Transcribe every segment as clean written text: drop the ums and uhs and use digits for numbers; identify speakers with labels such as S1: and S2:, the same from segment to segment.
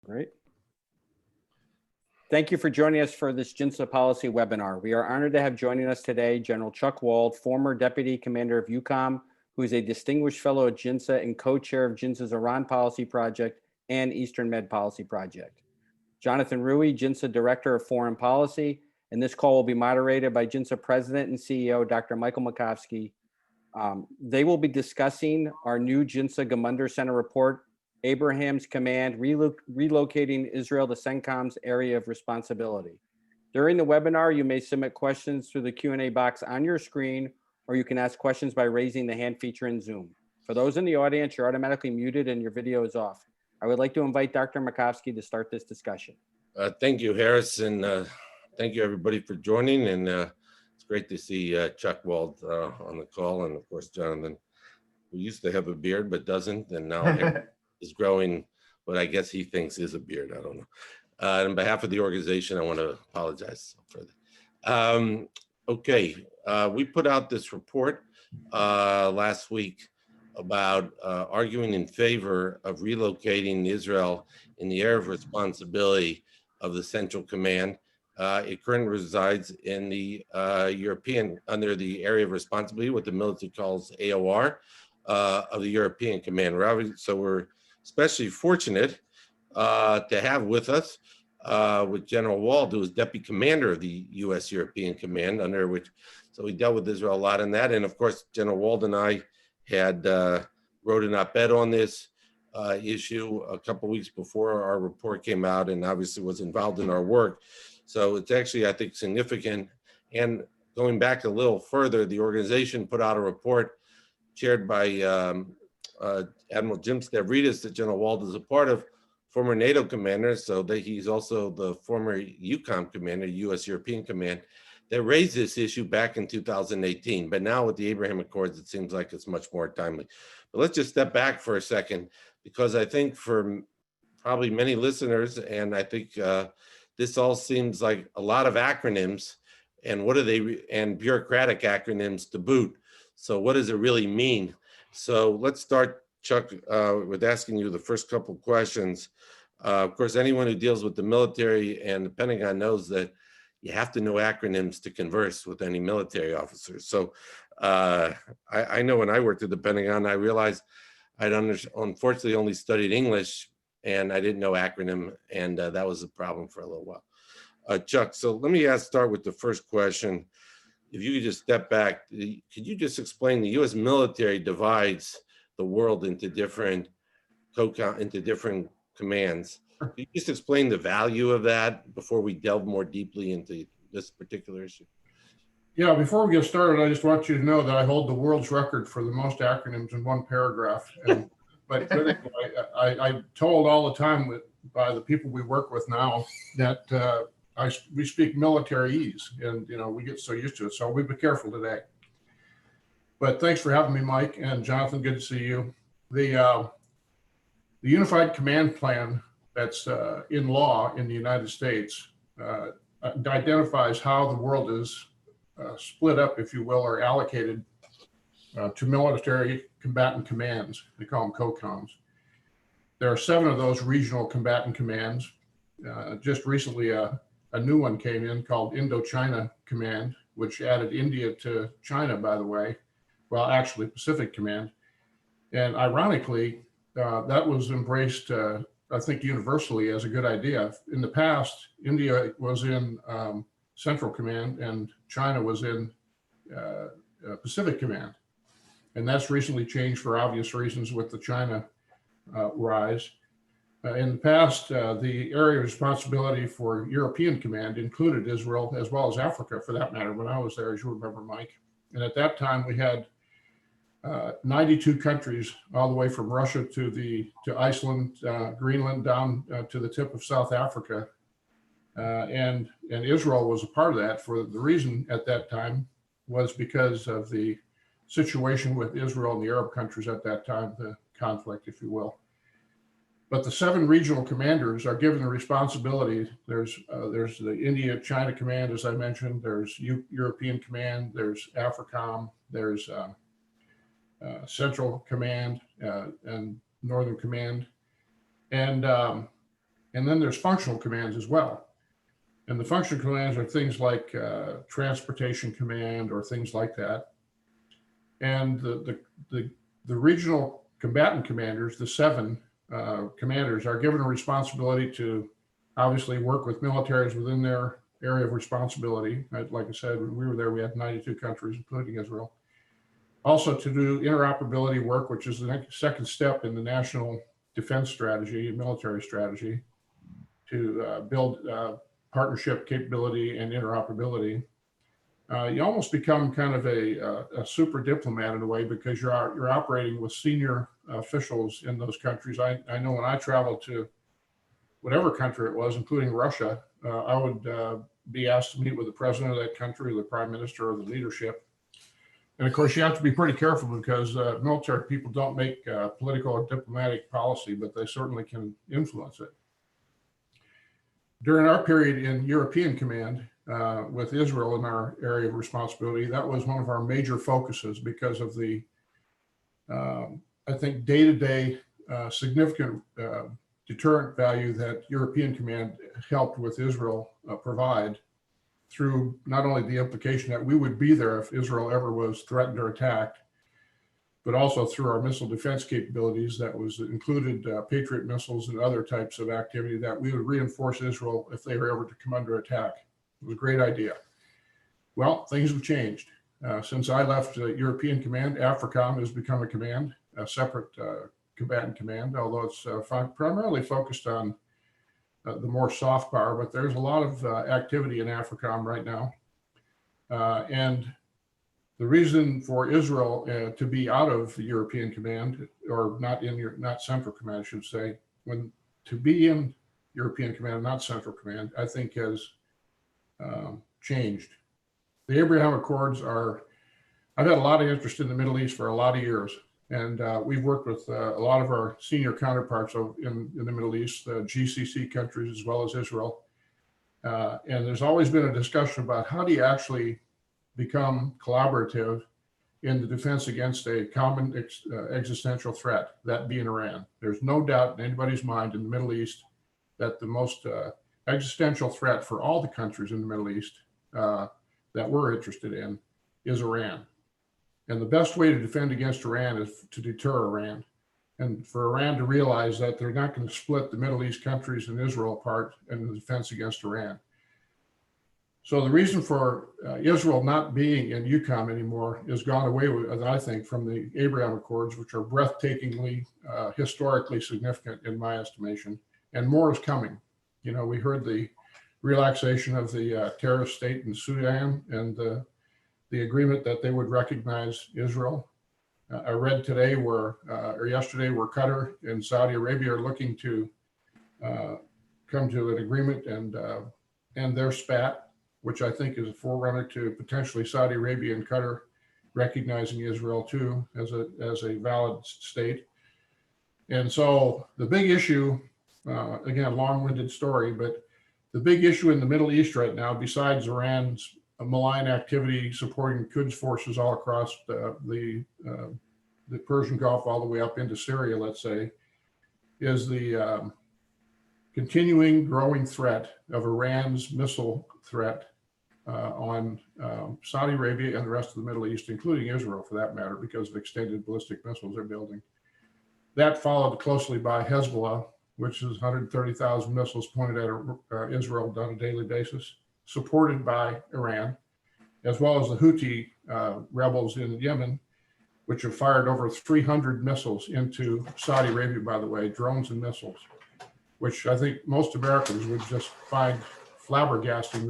S1: Great. Thank you for joining us for this JINSA policy webinar. We are honored to have joining us today General Chuck Wald, former Deputy Commander of EUCOM, who is a distinguished fellow at JINSA and co-chair of JINSA's Iran Policy Project and Eastern Med Policy Project. Jonathan Rui, JINSA Director of Foreign Policy, and this call will be moderated by JINSA President and CEO, Dr. Michael Makovsky. They will be discussing our new JINSA Gamunder Center report, Abraham's Command, Relocating Israel to CENTCOM's Area of Responsibility. During the webinar, you may submit questions through the Q&A box on your screen, or you can ask questions by raising the hand feature in Zoom. For those in the audience, you're automatically muted and your video is off. I would like to invite Dr. Makovsky to start this discussion.
S2: Thank you, Harris, and thank you everybody for joining. And it's great to see Chuck Wald on the call, and of course Jonathan, who used to have a beard but doesn't, and now is growing what I guess he thinks is a beard. I don't know. On behalf of the organization, I want to apologize for that. Okay, we put out this report last week about arguing in favor of relocating Israel in the area of responsibility of the Central Command. It currently resides in the under the area of responsibility, what the military calls AOR, of the European Command. So we're especially fortunate to have with us with General Wald, who is Deputy Commander of the U.S. European Command, under which, so we dealt with Israel a lot in that. And of course, General Wald and I had wrote an op-ed on this issue a couple weeks before our report came out, and obviously was involved in our work. So it's actually, I think, significant. And going back a little further, the organization put out a report chaired by Admiral Jim Stavridis that General Wald is a part of, former NATO commander, so that he's also the former EUCOM commander, U.S. European Command, that raised this issue back in 2018. But now with the Abraham Accords, it seems like it's much more timely. But let's just step back for a second, because I think for probably many listeners, and I think this all seems like a lot of acronyms, and what are they, and bureaucratic acronyms to boot. So what does it really mean? So let's start, Chuck, with asking you the first couple of questions. Of course, anyone who deals with the military and the Pentagon knows that you have to know acronyms to converse with any military officers. So I know when I worked at the Pentagon, I realized I'd unfortunately only studied English, and I didn't know acronym, and that was a problem for a little while. Chuck, so let me start with the first question. If you could just step back, could you just explain the U.S. military divides the world into different commands? Could you just explain the value of that before we delve more deeply into this particular issue?
S3: Yeah, before we get started, I just want you to know that I hold the world's record for the most acronyms in one paragraph. But I told all the time by the people we work with now that we speak militaryese, and we get so used to it. So we'll be careful today. But thanks for having me, Mike, and Jonathan. Good to see you. The Unified Command Plan that's in law in the United States identifies how the world is split up, if you will, or allocated to military combatant commands. They call them COCOMs. There are 7 of those regional combatant commands. Just recently, a new one came in called Indochina Command, which added India to China, by the way. Well, actually Pacific Command. And ironically, that was embraced, I think, universally as a good idea. In the past, India was in Central Command and China was in Pacific Command. And that's recently changed for obvious reasons with the China rise. In the past, the area of responsibility for European Command included Israel as well as Africa, for that matter, when I was there, as you remember, Mike. And at that time, we had 92 countries, all the way from Russia to Iceland, Greenland, down to the tip of South Africa. And Israel was a part of that. For the reason at that time was because of the situation with Israel and the Arab countries at that time, the conflict, if you will. But the 7 regional commanders are given the responsibility. There's the India-China Command, as I mentioned. There's European Command. There's AFRICOM. There's Central Command and Northern Command. And And then there's functional commands as well. And the functional commands are things like transportation command or things like that. And the regional combatant commanders, the 7 commanders, are given a responsibility to obviously work with militaries within their area of responsibility. Like I said, when we were there, we had 92 countries, including Israel. Also to do interoperability work, which is the next, second step in the national defense strategy and military strategy, to build partnership capability and interoperability. You almost become kind of a super diplomat in a way, because you're operating with senior officials in those countries. I know when I traveled to whatever country it was, including Russia, I would be asked to meet with the president of that country, or the prime minister, or the leadership. And of course, you have to be pretty careful, because military people don't make political or diplomatic policy, but they certainly can influence it. During our period in European Command with Israel in our area of responsibility, that was one of our major focuses, because of the, I think, day-to-day significant deterrent value that European Command helped with Israel provide, through not only the implication that we would be there if Israel ever was threatened or attacked, but also through our missile defense capabilities that was included Patriot missiles and other types of activity that we would reinforce Israel if they were ever to come under attack. It was a great idea. Well, things have changed. Since I left European Command, AFRICOM has become a command, a separate combatant command, although it's primarily focused on the more soft power, but there's a lot of activity in AFRICOM right now. And the reason for Israel to be out of the European Command, or not Central Command, I should say, to be in European Command, not Central Command, I think has changed. The Abraham Accords I've had a lot of interest in the Middle East for a lot of years. And we've worked with a lot of our senior counterparts in the Middle East, the GCC countries, as well as Israel. And there's always been a discussion about how do you actually become collaborative in the defense against a common existential threat, that being Iran. There's no doubt in anybody's mind in the Middle East that the most existential threat for all the countries in the Middle East that we're interested in is Iran. And the best way to defend against Iran is to deter Iran, and for Iran to realize that they're not going to split the Middle East countries and Israel apart in the defense against Iran. So the reason for Israel not being in EUCOM anymore is gone away with, I think, from the Abraham Accords, which are breathtakingly, historically significant in my estimation, and more is coming. You know, we heard the relaxation of the terrorist state in Sudan, and the agreement that they would recognize Israel. I read today or yesterday where Qatar and Saudi Arabia are looking to come to an agreement and their spat, which I think is a forerunner to potentially Saudi Arabia and Qatar recognizing Israel too as a valid state. And so the big issue, again, long-winded story, but the big issue in the Middle East right now, besides Iran's malign activity supporting Quds forces all across the Persian Gulf all the way up into Syria, let's say, is the continuing growing threat of Iran's missile threat on Saudi Arabia and the rest of the Middle East, including Israel for that matter, because of extended ballistic missiles they're building. That followed closely by Hezbollah, which is 130,000 missiles pointed at Israel on a daily basis, supported by Iran, as well as the Houthi rebels in Yemen, which have fired over 300 missiles into Saudi Arabia, by the way, drones and missiles, which I think most Americans would just find flabbergasting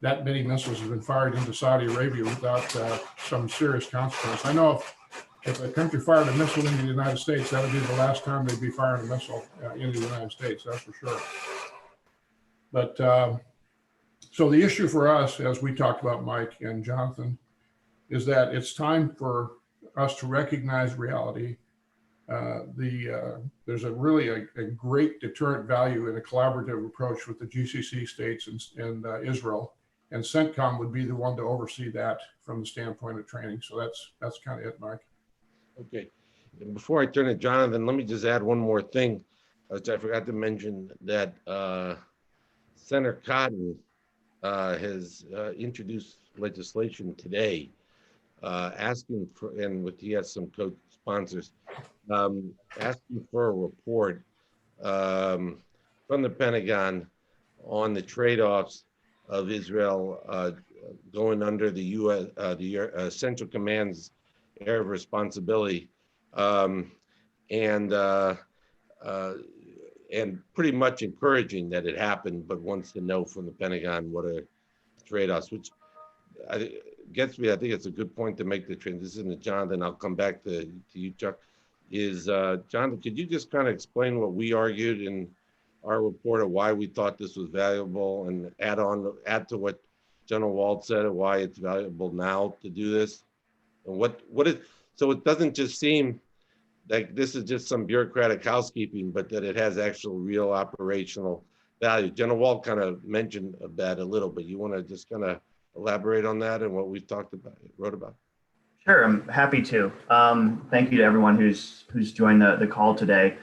S3: that many missiles have been fired into Saudi Arabia without some serious consequence. I know if a country fired a missile into the United States, that would be the last time they'd be firing a missile into the United States, that's for sure. But so the issue for us, as we talked about, Mike and Jonathan, is that it's time for us to recognize reality. There's a great deterrent value in a collaborative approach with the GCC states and Israel, and CENTCOM would be the one to oversee that from the standpoint of training. So that's kind of it, Mike.
S2: Okay. And before I turn to Jonathan, let me just add one more thing. I forgot to mention that Senator Cotton has introduced legislation today asking for, and with he has some co-sponsors, asking for a report from the Pentagon on the trade-offs of Israel going under the U.S. Central Command's area of responsibility, and pretty much encouraging that it happened, but wants to know from the Pentagon what are trade-offs, which gets me. I think it's a good point to make the transition to Jonathan. I'll come back to you, Chuck. Jonathan, could you just kind of explain what we argued in our report of why we thought this was valuable, and add to what General Wald said of why it's valuable now to do this, and what is, so it doesn't just seem like this is just some bureaucratic housekeeping, but that it has actual real operational value. General Wald kind of mentioned that a little bit. You want to just kind of elaborate on that and what we've talked about, wrote about?
S4: Sure, I'm happy to. Thank you to everyone who's joined the call today.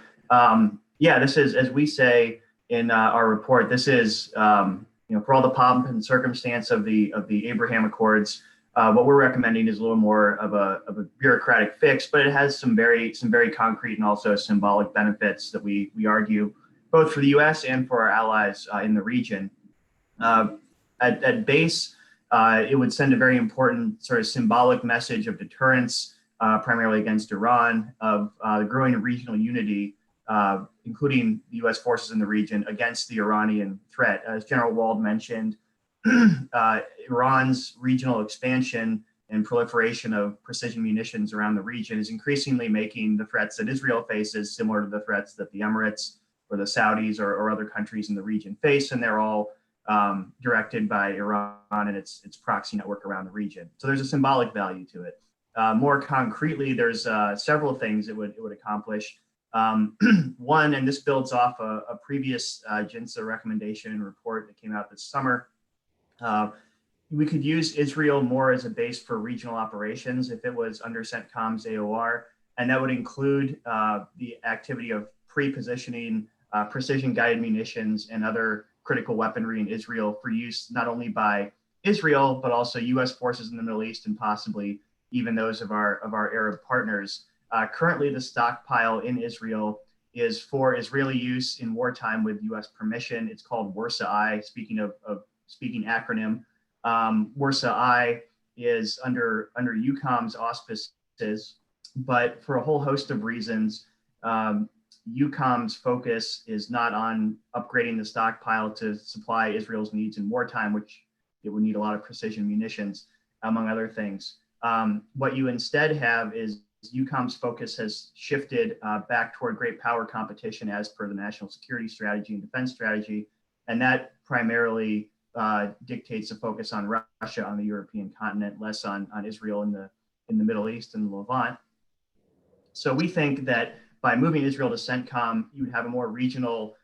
S4: Yeah, this is, as we say in our report, this is for all the pomp and circumstance of the Abraham Accords. What we're recommending is a little more of a bureaucratic fix, but it has some very concrete and also symbolic benefits that we argue both for the U.S. and for our allies in the region. At base, it would send a very important sort of symbolic message of deterrence, primarily against Iran, of the growing regional unity, including the U.S. forces in the region against the Iranian threat. As General Wald mentioned, Iran's regional expansion and proliferation of precision munitions around the region is increasingly making the threats that Israel faces similar to the threats that the Emirates or the Saudis or other countries in the region face, and they're all directed by Iran and its proxy network around the region. So there's a symbolic value to it. More concretely, there's several things it would accomplish. One, and this builds off a previous JINSA recommendation and report that came out this summer. We could use Israel more as a base for regional operations if it was under CENTCOM's AOR, and that would include the activity of pre-positioning precision-guided munitions and other critical weaponry in Israel for use not only by Israel, but also U.S. forces in the Middle East and possibly even those of our Arab partners. Currently, the stockpile in Israel is for Israeli use in wartime with U.S. permission. It's called WRSA-I, speaking acronym. WRSA-I is under EUCOM's auspices, but for a whole host of reasons, EUCOM's focus is not on upgrading the stockpile to supply Israel's needs in wartime, which it would need a lot of precision munitions, among other things. What you instead have is EUCOM's focus has shifted back toward great power competition as per the national security strategy and defense strategy, and that primarily dictates a focus on Russia on the European continent, less on Israel in the Middle East and the Levant. So we think that by moving Israel to CENTCOM, you would have a more regional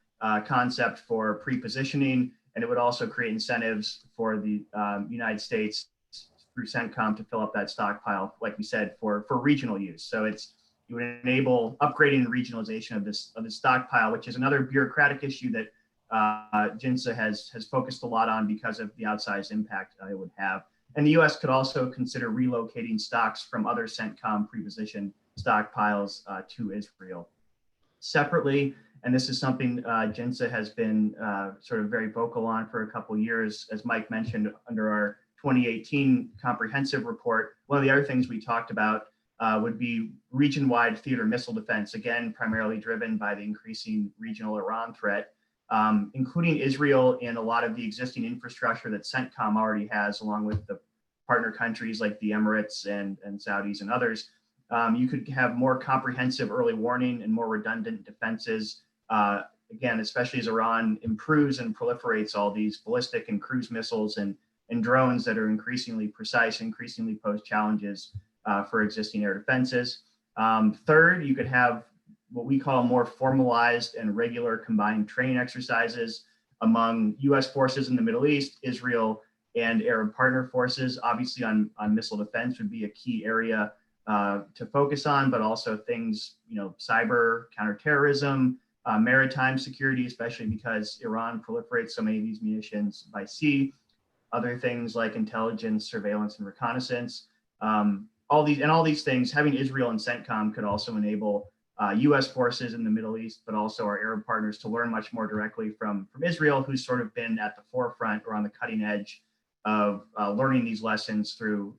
S4: concept for pre-positioning, and it would also create incentives for the United States through CENTCOM to fill up that stockpile, like we said, for regional use. So it would enable upgrading and regionalization of this stockpile, which is another bureaucratic issue that JINSA has focused a lot on because of the outsized impact it would have. And the U.S. could also consider relocating stocks from other CENTCOM pre-position stockpiles to Israel. Separately, and this is something JINSA has been sort of very vocal on for a couple of years, as Mike mentioned under our 2018 comprehensive report, one of the other things we talked about would be region-wide theater missile defense, again, primarily driven by the increasing regional Iran threat, including Israel and a lot of the existing infrastructure that CENTCOM already has, along with the partner countries like the Emirates and Saudis and others. You could have more comprehensive early warning and more redundant defenses, again, especially as Iran improves and proliferates all these ballistic and cruise missiles and drones that are increasingly precise, increasingly pose challenges for existing air defenses. Third, you could have what we call more formalized and regular combined training exercises among U.S. forces in the Middle East, Israel, and Arab partner forces. Obviously on missile defense would be a key area to focus on, but also things, cyber, counterterrorism, maritime security, especially because Iran proliferates so many of these munitions by sea, other things like intelligence, surveillance, and reconnaissance. All these things, having Israel and CENTCOM could also enable U.S. forces in the Middle East, but also our Arab partners to learn much more directly from Israel, who's sort of been at the forefront or on the cutting edge of learning these lessons through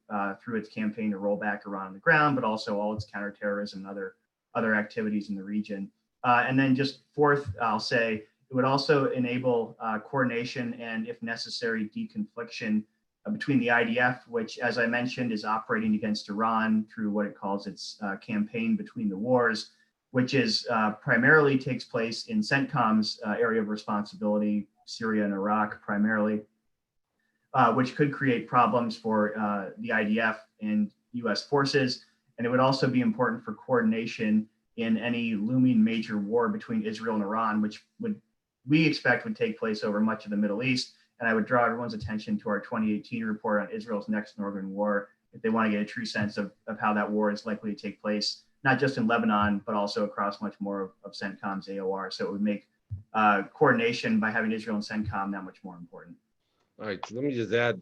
S4: its campaign to roll back Iran on the ground, but also all its counterterrorism and other activities in the region. And then just fourth, I'll say, it would also enable coordination and, if necessary, deconfliction between the IDF, which, as I mentioned, is operating against Iran through what it calls its campaign between the wars, which is primarily takes place in CENTCOM's area of responsibility, Syria and Iraq primarily, which could create problems for the IDF and US forces. And it would also be important for coordination in any looming major war between Israel and Iran, which we expect would take place over much of the Middle East. And I would draw everyone's attention to our 2018 report on Israel's next northern war, if they want to get a true sense of how that war is likely to take place, not just in Lebanon, but also across much more of CENTCOM's AOR. So it would make coordination by having Israel and CENTCOM that much more important.
S2: All right, so let me just add,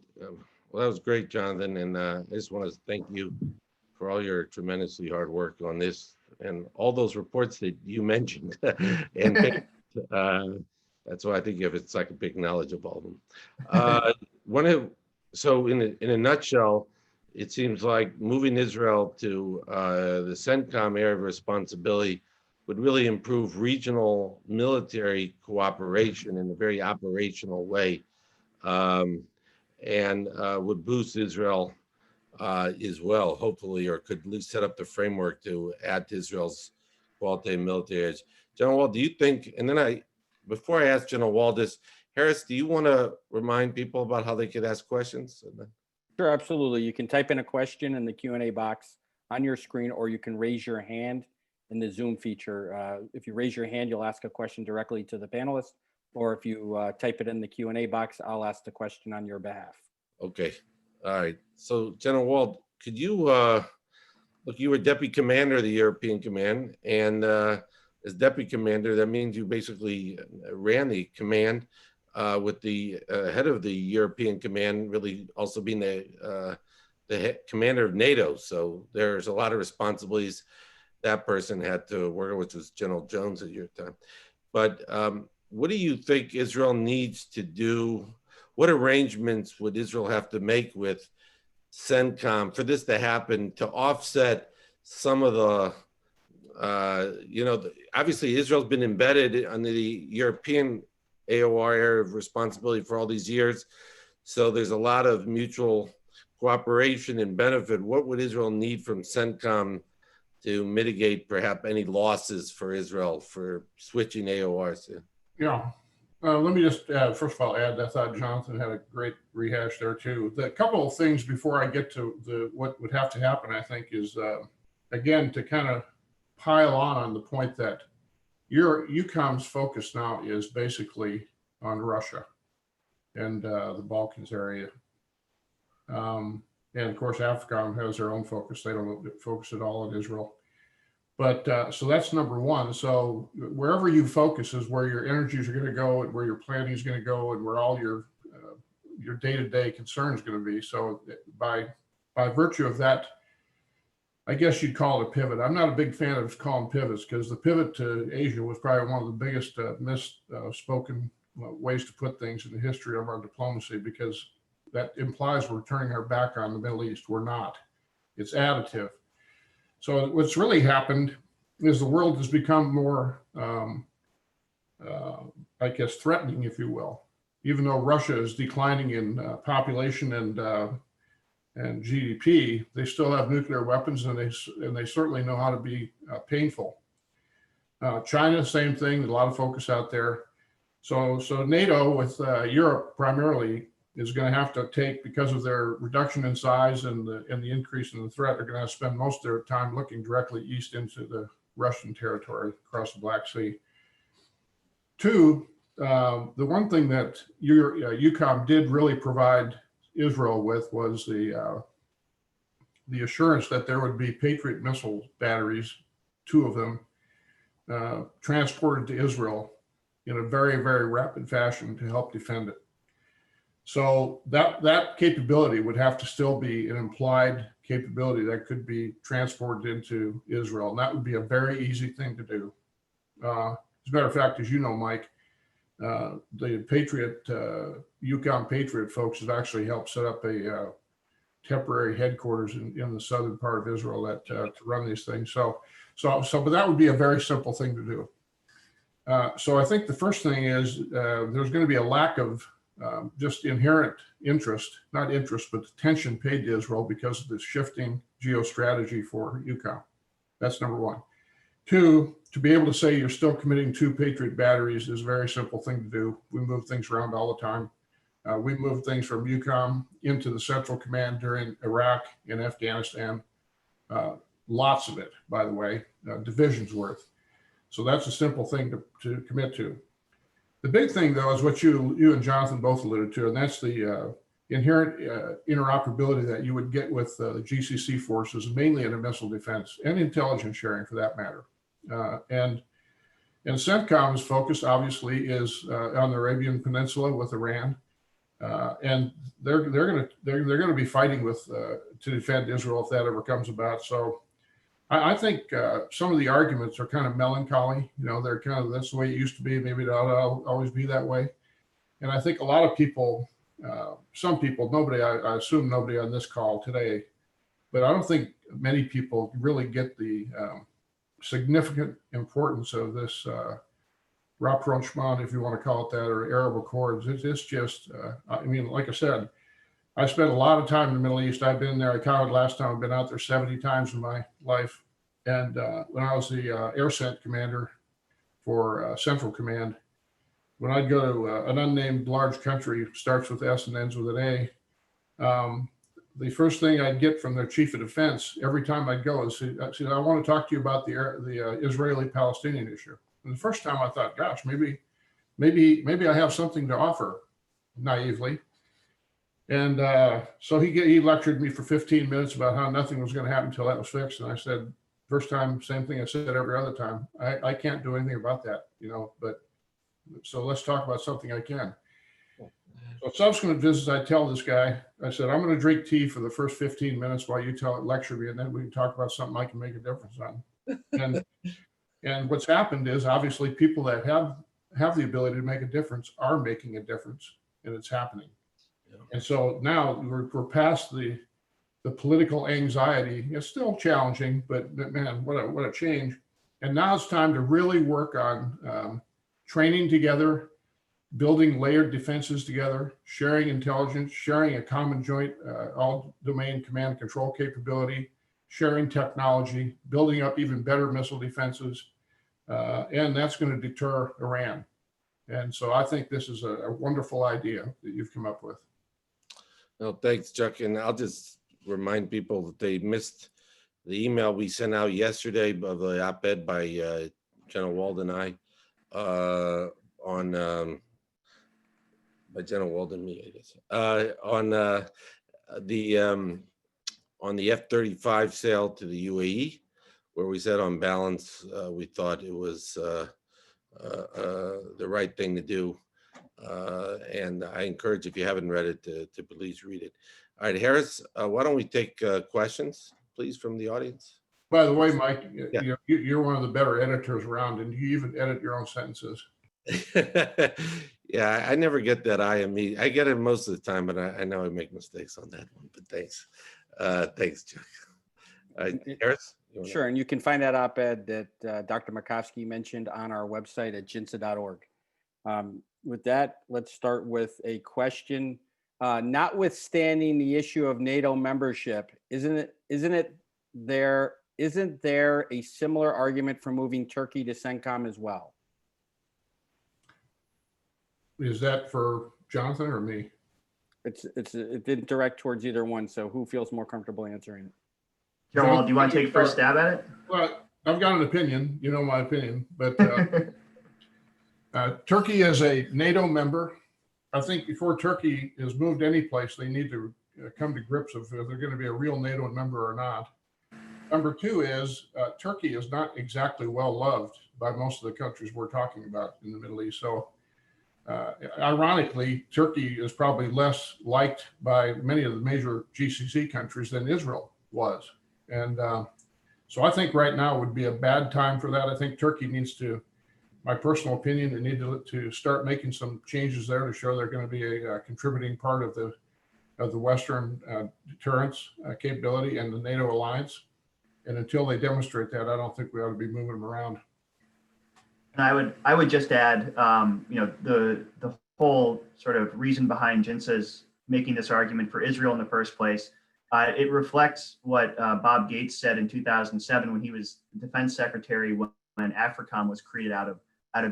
S2: well, that was great, Jonathan, and I just want to thank you for all your tremendously hard work on this and all those reports that you mentioned. And that's why I think you have encyclopedic knowledge of all of them. So in a nutshell, it seems like moving Israel to the CENTCOM area of responsibility would really improve regional military cooperation in a very operational way, and would boost Israel as well, hopefully, or could at least set up the framework to add to Israel's qualitative military edge. General Wald, do you think, and then before I ask General Waldis, Harris, do you want to remind people about how they could ask questions?
S1: Sure, absolutely. You can type in a question in the Q&A box on your screen, or you can raise your hand in the Zoom feature. If you raise your hand, you'll ask a question directly to the panelists, or if you type it in the Q&A box, I'll ask the question on your behalf.
S2: Okay. All right. So, General Wald, could you, look, you were Deputy Commander of the European Command, and as Deputy Commander, that means you basically ran the command with the head of the European Command really also being the commander of NATO. So there's a lot of responsibilities that person had to work, which was General Jones at your time. But what do you think Israel needs to do? What arrangements would Israel have to make with CENTCOM for this to happen, to offset some of the, obviously Israel's been embedded under the European AOR area of responsibility for all these years. So there's a lot of mutual cooperation and benefit. What would Israel need from CENTCOM to mitigate perhaps any losses for Israel for switching AORs?
S3: Yeah. Let me just add, first of all, I thought Jonathan had a great rehash there too. The couple of things before I get to what would have to happen, I think, is again, to kind of pile on the point that EUCOM's focus now is basically on Russia and the Balkans area. And of course, AFRICOM has their own focus. They don't focus at all on Israel. But so that's number one. So wherever you focus is where your energies are going to go, and where your planning is going to go, and where all your day-to-day concern is going to be. So by virtue of that, I guess you'd call it a pivot. I'm not a big fan of calling pivots, because the pivot to Asia was probably one of the biggest misspoken ways to put things in the history of our diplomacy, because that implies we're turning our back on the Middle East. We're not. It's additive. So what's really happened is the world has become more, I guess, threatening, if you will. Even though Russia is declining in population and GDP, they still have nuclear weapons, and they certainly know how to be painful. China, same thing. A lot of focus out there. So NATO with Europe primarily is going to have to take, because of their reduction in size and the increase in the threat, they're going to have to spend most of their time looking directly east into the Russian territory across the Black Sea. Two, the one thing that EUCOM did really provide Israel with was the assurance that there would be Patriot missile batteries, 2 of them, transported to Israel in a very, very rapid fashion to help defend it. So that capability would have to still be an implied capability that could be transported into Israel. And that would be a very easy thing to do. As a matter of fact, as you know, Mike, the Patriot, UCOM Patriot folks have actually helped set up a temporary headquarters in the southern part of Israel that to run these things. But that would be a very simple thing to do. So I think the first thing is there's going to be a lack of just inherent interest, not interest, but attention paid to Israel because of this shifting geostrategy for UCOM. That's number one. Two, to be able to say you're still committing 2 Patriot batteries is a very simple thing to do. We move things around all the time. We moved things from UCOM into the Central Command during Iraq and Afghanistan. Lots of it, by the way, divisions worth. So that's a simple thing to commit to. The big thing, though, is what you and Jonathan both alluded to, and that's the inherent interoperability that you would get with the GCC forces, mainly in a missile defense and intelligence sharing, for that matter. And CENTCOM's focus, obviously, is on the Arabian Peninsula with Iran, and they're going to be fighting with to defend Israel if that ever comes about. So I think some of the arguments are kind of melancholy. You know, they're kind of, that's the way it used to be. Maybe it'll always be that way. And I think a lot of people, some people, nobody, I assume nobody on this call today, but I don't think many people really get the significant importance of this rapprochement, if you want to call it that, or Arab Accords. It's just, I mean, like I said, I spent a lot of time in the Middle East. I've been there, I counted last time, I've been out there 70 times in my life. And when I was the Air Cent commander for Central Command, when I'd go to an unnamed large country, starts with S and ends with an A, the first thing I'd get from their chief of defense every time I'd go is, I want to talk to you about the Israeli-Palestinian issue. And the first time I thought, gosh, maybe I have something to offer, naively. And so he lectured me for 15 minutes about how nothing was going to happen until that was fixed. And I said, first time, same thing I said every other time. I can't do anything about that, you know, but so let's talk about something I can. So subsequent visits, I tell this guy, I said, I'm going to drink tea for the first 15 minutes while you lecture me, and then we can talk about something I can make a difference on. And what's happened is, obviously, people that have the ability to make a difference are making a difference, and it's happening. Yeah. And so now we're past the political anxiety. It's still challenging, but man, what a change. And now it's time to really work on training together, building layered defenses together, sharing intelligence, sharing a common joint all-domain command and control capability, sharing technology, building up even better missile defenses, and that's going to deter Iran. And so I think this is a wonderful idea that you've come up with.
S2: Well, thanks, Chuck. And I'll just remind people that they missed the email we sent out yesterday of the op-ed by General Wald and I by General Wald and me, I guess, on the F-35 sale to the UAE, where we said on balance, we thought it was the right thing to do. And I encourage, if you haven't read it, to please read it. All right, Harris, why don't we take questions, please, from the audience?
S3: By the way, Mike, yeah. You're one of the better editors around, and you even edit your own sentences.
S2: Yeah, I never get that IME. I get it most of the time, but I know I make mistakes on that one. But thanks. Thanks, Chuck. Harris?
S1: Sure, and you can find that op-ed that Dr. Markovsky mentioned on our website at jinsa.org. With that, let's start with a question. Notwithstanding the issue of NATO membership, isn't there a similar argument for moving Turkey to CENTCOM as well?
S3: Is that for Jonathan or me?
S1: It didn't direct towards either one. So who feels more comfortable answering it?
S4: General, do you want to take first stab at it?
S3: Well, I've got an opinion. You know my opinion, but Turkey is a NATO member. I think before Turkey is moved any place, they need to come to grips with if they're going to be a real NATO member or not. Number two is Turkey is not exactly well loved by most of the countries we're talking about in the Middle East. So ironically, Turkey is probably less liked by many of the major GCC countries than Israel was. And so I think right now would be a bad time for that. I think Turkey needs to, my personal opinion, they need to start making some changes there to show they're going to be a contributing part of the Western deterrence capability and the NATO alliance. And until they demonstrate that, I don't think we ought to be moving them around.
S4: And I would just add, the whole sort of reason behind JINSA's making this argument for Israel in the first place. It reflects what Bob Gates said in 2007 when he was defense secretary when AFRICOM was created out of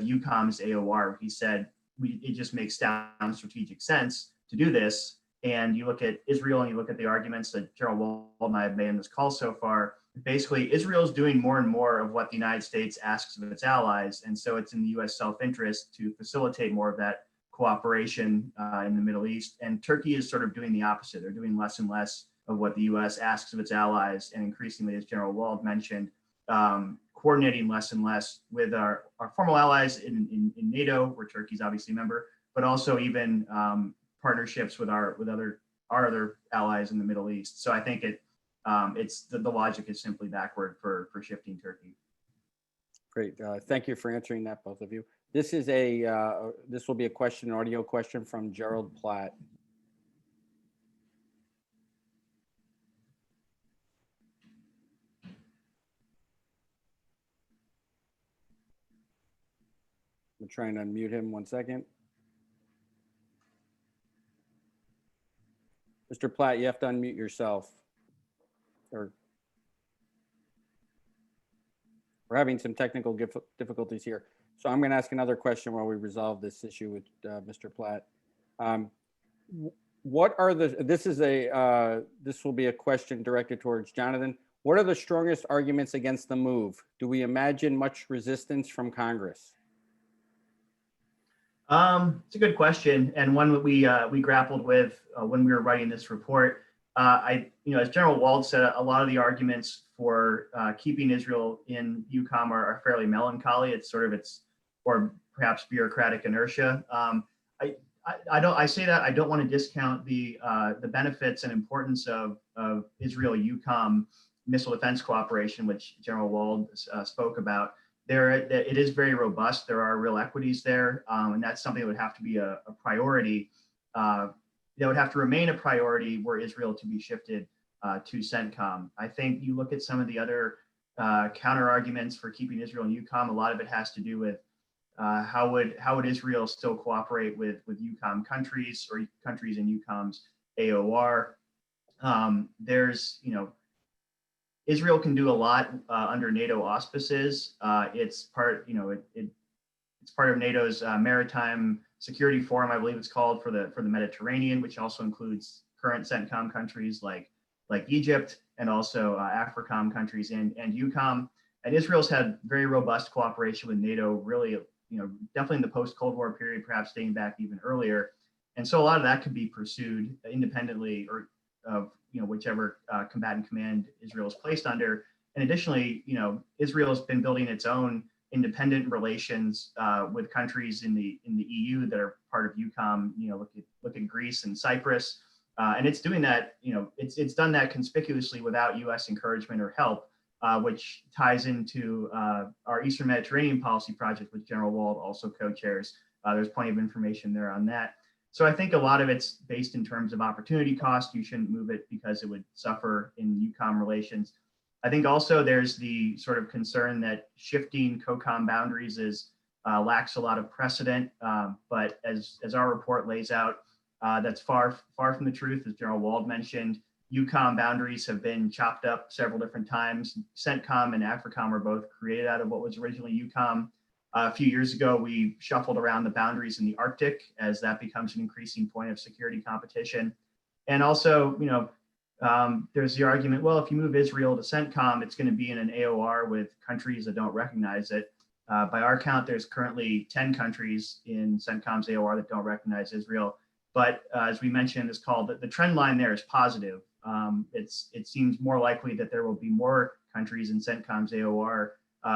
S4: EUCOM's AOR. He said it just makes sound strategic sense to do this. And you look at Israel and you look at the arguments that General Wald and I have made in this call so far. Basically, Israel is doing more and more of what the United States asks of its allies. And so it's in the U.S. self-interest to facilitate more of that cooperation in the Middle East. And Turkey is sort of doing the opposite. They're doing less and less of what the U.S. asks of its allies. And increasingly, as General Wald mentioned, coordinating less and less with our formal allies in NATO, where Turkey's obviously a member, but also even partnerships with our other allies in the Middle East. So I think it's the logic is simply backward for shifting Turkey.
S1: Great. Thank you for answering that, both of you. This is this will be a question, an audio question from Gerald Platt. I'm trying to unmute him. 1 second. Mr. Platt, you have to unmute yourself. We're having some technical difficulties here. So I'm going to ask another question while we resolve this issue with Mr. Platt. What are this will be a question directed towards Jonathan. What are the strongest arguments against the move? Do we imagine much resistance from Congress?
S4: It's a good question, and one that we grappled with when we were writing this report. As General Wald said, a lot of the arguments for keeping Israel in EUCOM are fairly melancholy. Or perhaps bureaucratic inertia. I say that I don't want to discount the benefits and importance of Israel EUCOM missile defense cooperation, which General Wald spoke about. It is very robust. There are real equities there, and that's something that would have to be a priority. That would have to remain a priority were Israel to be shifted to CENTCOM. I think you look at some of the other counter arguments for keeping Israel in EUCOM. A lot of it has to do with how would Israel still cooperate with EUCOM countries or countries in EUCOM's AOR. Israel can do a lot under NATO auspices. It's part of NATO's Maritime Security Forum, I believe it's called, for the Mediterranean, which also includes current CENTCOM countries like Egypt and also AFRICOM countries and EUCOM. And Israel's had very robust cooperation with NATO, really, definitely in the post-Cold War period, perhaps dating back even earlier. And so a lot of that could be pursued independently or of whichever combatant command Israel is placed under. And additionally, Israel has been building its own independent relations with countries in the EU that are part of EUCOM. Look at Greece and Cyprus, and it's doing that. It's done that conspicuously without U.S. encouragement or help, which ties into our Eastern Mediterranean policy project, which General Wald also co-chairs. There's plenty of information there on that. So I think a lot of it's based in terms of opportunity cost. You shouldn't move it because it would suffer in EUCOM relations. I think also there's the sort of concern that shifting COCOM boundaries lacks a lot of precedent. But as our report lays out, that's far from the truth. As General Wald mentioned, EUCOM boundaries have been chopped up several different times. CENTCOM and AFRICOM were both created out of what was originally EUCOM. A few years ago, we shuffled around the boundaries in the Arctic as that becomes an increasing point of security competition. And also, there's the argument, well, if you move Israel to CENTCOM, it's going to be in an AOR with countries that don't recognize it. By our count, there's currently 10 countries in CENTCOM's AOR that don't recognize Israel. But as we mentioned in this call, the trend line there is positive. It seems more likely that there will be more countries in CENTCOM's AOR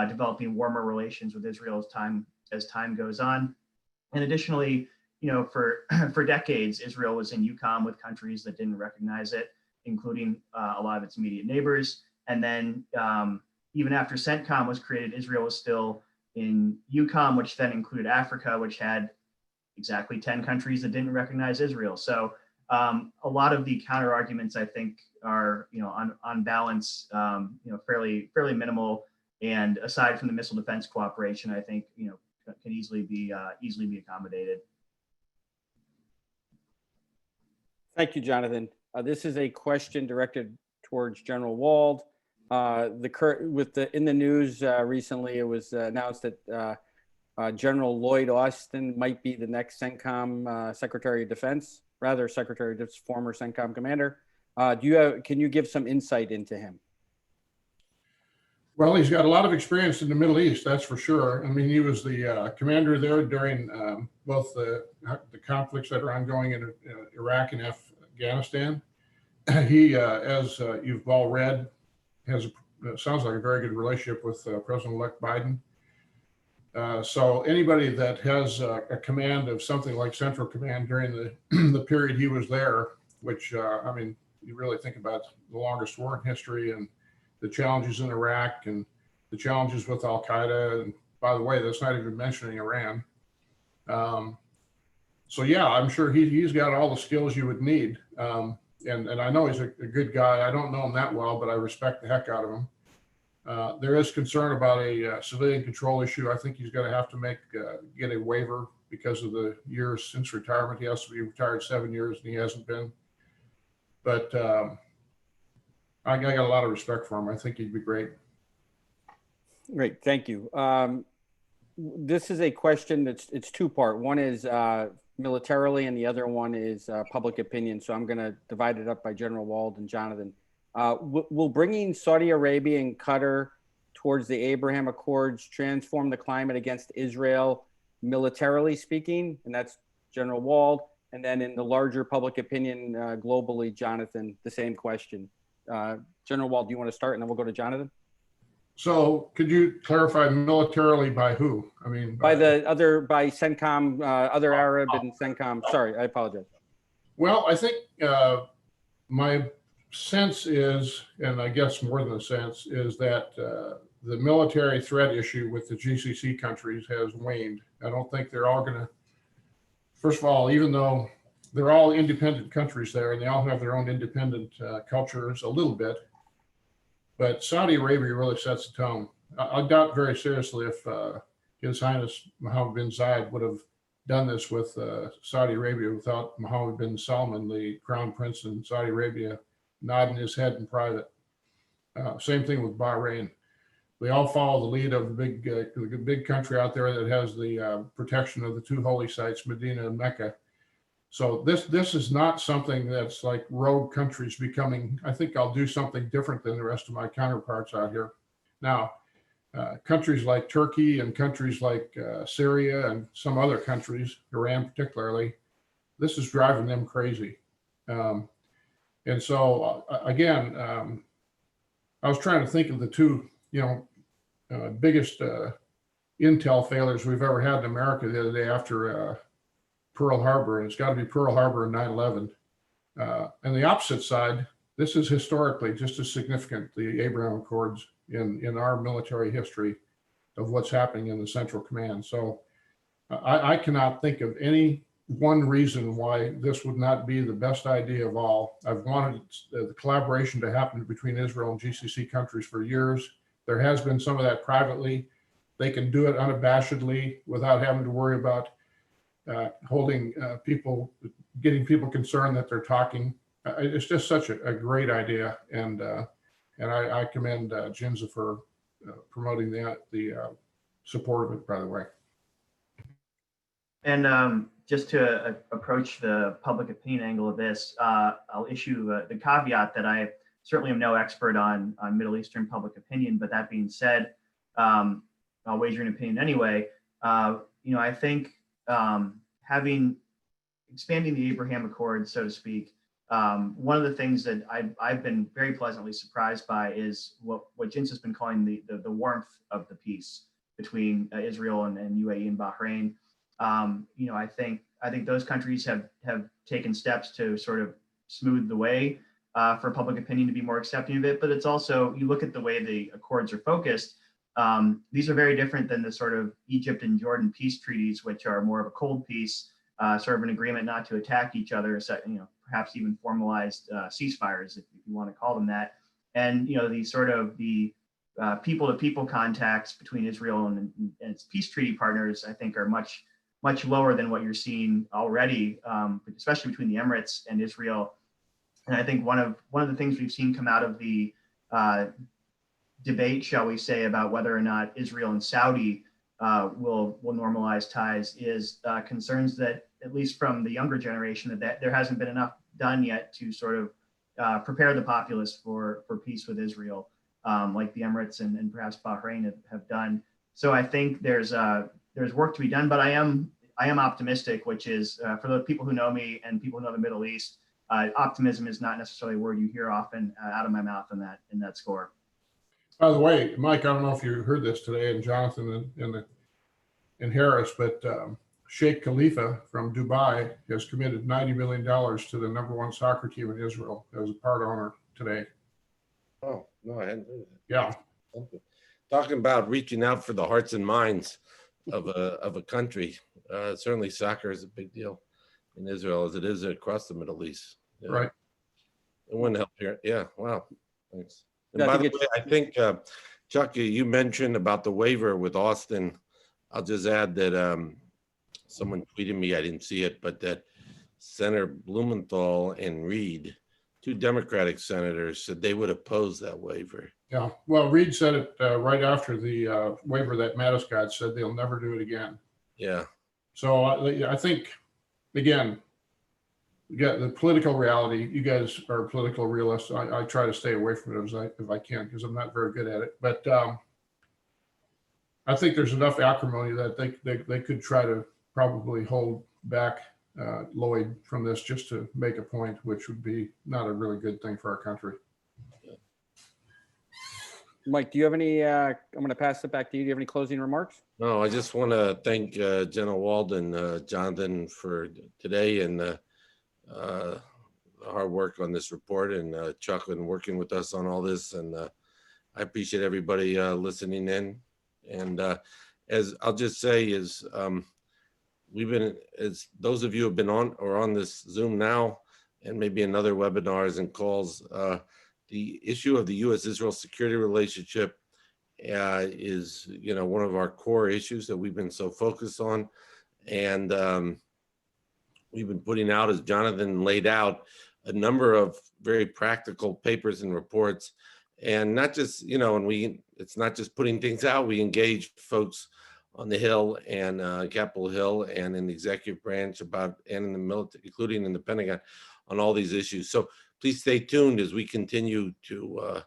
S4: developing warmer relations with Israel as time goes on. And additionally, for decades, Israel was in EUCOM with countries that didn't recognize it, including a lot of its immediate neighbors. And then even after CENTCOM was created, Israel was still in EUCOM, which then included Africa, which had exactly 10 countries that didn't recognize Israel. So a lot of the counter arguments, I think, are on balance, fairly minimal. And aside from the missile defense cooperation, I think can easily be accommodated.
S1: Thank you, Jonathan. This is a question directed towards General Wald. In the news recently, it was announced that General Lloyd Austin might be the next CENTCOM Secretary of Defense, former CENTCOM commander. Can you give some insight into him?
S3: Well, he's got a lot of experience in the Middle East, that's for sure. I mean, he was the commander there during both the conflicts that are ongoing in Iraq and Afghanistan. He, as you've all read, sounds like a very good relationship with President-elect Biden. So anybody that has a command of something like Central Command during the period he was there, which, I mean, you really think about the longest war in history and the challenges in Iraq and the challenges with Al-Qaeda. And by the way, that's not even mentioning Iran. So yeah, I'm sure he's got all the skills you would need. And I know he's a good guy. I don't know him that well, but I respect the heck out of him. There is concern about a civilian control issue. I think he's going to have to get a waiver because of the years since retirement. He has to be retired 7 years and he hasn't been. But I got a lot of respect for him. I think he'd be great.
S1: Great, thank you. This is a question it's two-part. One is militarily, and the other one is public opinion. So I'm going to divide it up by General Wald and Jonathan. Will bringing Saudi Arabia and Qatar towards the Abraham Accords transform the climate against Israel, militarily speaking? And that's General Wald. And then in the larger public opinion globally, Jonathan, the same question. General Wald, do you want to start, and then we'll go to Jonathan?
S3: So could you clarify militarily by who? I mean,
S1: by CENTCOM, other Arab and CENTCOM. Sorry, I apologize.
S3: Well, I think my sense is, and I guess more than a sense, is that the military threat issue with the GCC countries has waned. I don't think they're all going to, first of all, even though they're all independent countries there and they all have their own independent cultures a little bit, but Saudi Arabia really sets the tone. I doubt very seriously if His Highness Mohammed bin Zayed would have done this with Saudi Arabia without Mohammed bin Salman, the crown prince in Saudi Arabia, nodding his head in private. Same thing with Bahrain. They all follow the lead of the big country out there that has the protection of the two holy sites, Medina and Mecca. So this is not something that's like rogue countries becoming, I think I'll do something different than the rest of my counterparts out here. Now, countries like Turkey and countries like Syria and some other countries, Iran particularly, this is driving them crazy. And so again, I was trying to think of the two, biggest intel failures we've ever had in America the other day after Pearl Harbor, and it's got to be Pearl Harbor and 9/11. And the opposite side, this is historically just as significant, the Abraham Accords in our military history of what's happening in the Central Command. So I cannot think of any one reason why this would not be the best idea of all. I've wanted the collaboration to happen between Israel and GCC countries for years. There has been some of that privately. They can do it unabashedly without having to worry about getting people concerned that they're talking. It's just such a great idea, and I commend JINSA for promoting the support of it, by the way.
S4: And just to approach the public opinion angle of this, I'll issue the caveat that I certainly am no expert on Middle Eastern public opinion, but that being said, I'll wager an opinion anyway. I think expanding the Abraham Accords, so to speak, One of the things that I've been very pleasantly surprised by is what JINSA has been calling the warmth of the peace between Israel and UAE and Bahrain. I think those countries have taken steps to sort of smooth the way for public opinion to be more accepting of it. But it's also, you look at the way the accords are focused. These are very different than the sort of Egypt and Jordan peace treaties, which are more of a cold peace, sort of an agreement not to attack each other, perhaps even formalized ceasefires, if you want to call them that. And the people-to-people contacts between Israel and its peace treaty partners, I think, are much lower than what you're seeing already, especially between the Emirates and Israel. And I think one of the things we've seen come out of the debate, shall we say, about whether or not Israel and Saudi will normalize ties is concerns that, at least from the younger generation, that there hasn't been enough done yet to sort of prepare the populace for peace with Israel, like the Emirates and perhaps Bahrain have done. So I think there's work to be done, but I am optimistic, which is for the people who know me and people who know the Middle East, optimism is not necessarily a word you hear often out of my mouth in that score.
S3: By the way, Mike, I don't know if you heard this today, and Jonathan and Harris, but Sheikh Khalifa from Dubai has committed $90 million to the #1 soccer team in Israel as a part owner today.
S2: Oh, no, I hadn't heard that.
S3: Yeah.
S2: Talking about reaching out for the hearts and minds of a country. Certainly soccer is a big deal in Israel, as it is across the Middle East. Yeah.
S3: Right.
S2: It wouldn't help here. Yeah, wow, thanks. And
S1: Yeah,
S2: by the way, I think, Chuck, you mentioned about the waiver with Austin. I'll just add that someone tweeted me, I didn't see it, but that Senator Blumenthal and Reed, 2 Democratic senators, said they would oppose that waiver.
S3: Yeah. Well, Reed said it right after the waiver that Mattiscott said they'll never do it again.
S2: Yeah.
S3: So I think, again, you got the political reality. You guys are political realists. I try to stay away from it if I can, because I'm not very good at it. But I think there's enough acrimony that they could try to probably hold back Lloyd from this just to make a point, which would be not a really good thing for our country.
S1: Mike, do you have any, I'm going to pass it back to you. Do you have any closing remarks?
S2: No, I just want to thank General Wald and Jonathan for today and the hard work on this report, and Chuck and working with us on all this. And I appreciate everybody listening in. And as I'll just say is, we've been, as those of you who have been on this Zoom now, and maybe in other webinars and calls, the issue of the U.S.-Israel security relationship is, one of our core issues that we've been so focused on. And we've been putting out, as Jonathan laid out, a number of very practical papers and reports. And not just, it's not just putting things out. We engage folks on the Hill and Capitol Hill and in the executive branch and in the military, including in the Pentagon, on all these issues. So please stay tuned as we continue to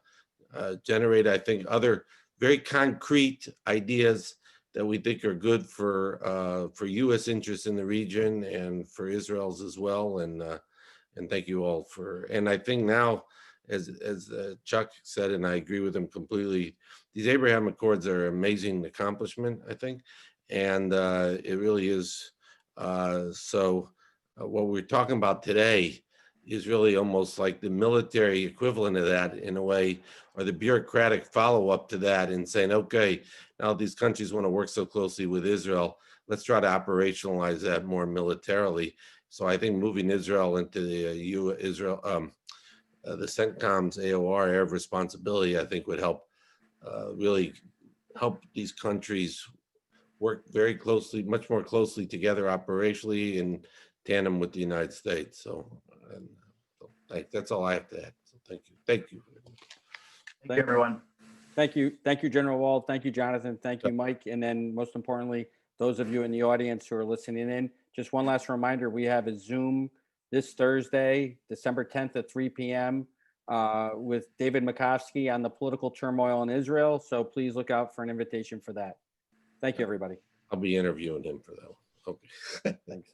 S2: generate, I think, other very concrete ideas that we think are good for U.S. interests in the region and for Israel's as well. And thank you all and I think now, as Chuck said, and I agree with him completely, these Abraham Accords are an amazing accomplishment, I think. And it really is. So what we're talking about today is really almost like the military equivalent of that in a way, or the bureaucratic follow-up to that, and saying, okay, now these countries want to work so closely with Israel, let's try to operationalize that more militarily. So I think moving Israel into the the CENTCOM's AOR, area of responsibility, I think would help really help these countries work very closely, much more closely together operationally in tandem with the United States. So that's all I have to add. So thank you.
S4: Thank you, everyone.
S1: Thank you, General Wald. Thank you, Jonathan. Thank you, Mike. And then most importantly, those of you in the audience who are listening in, just one last reminder, we have a Zoom this Thursday, December 10th at 3 p.m. With David Makovsky on the political turmoil in Israel. So please look out for an invitation for that. Thank you, everybody.
S2: I'll be interviewing him for that one. Okay.
S1: Thanks.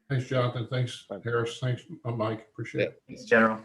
S3: Thanks, Jonathan. Thanks, Harris. Thanks, Mike. Appreciate it.
S4: Thanks, General.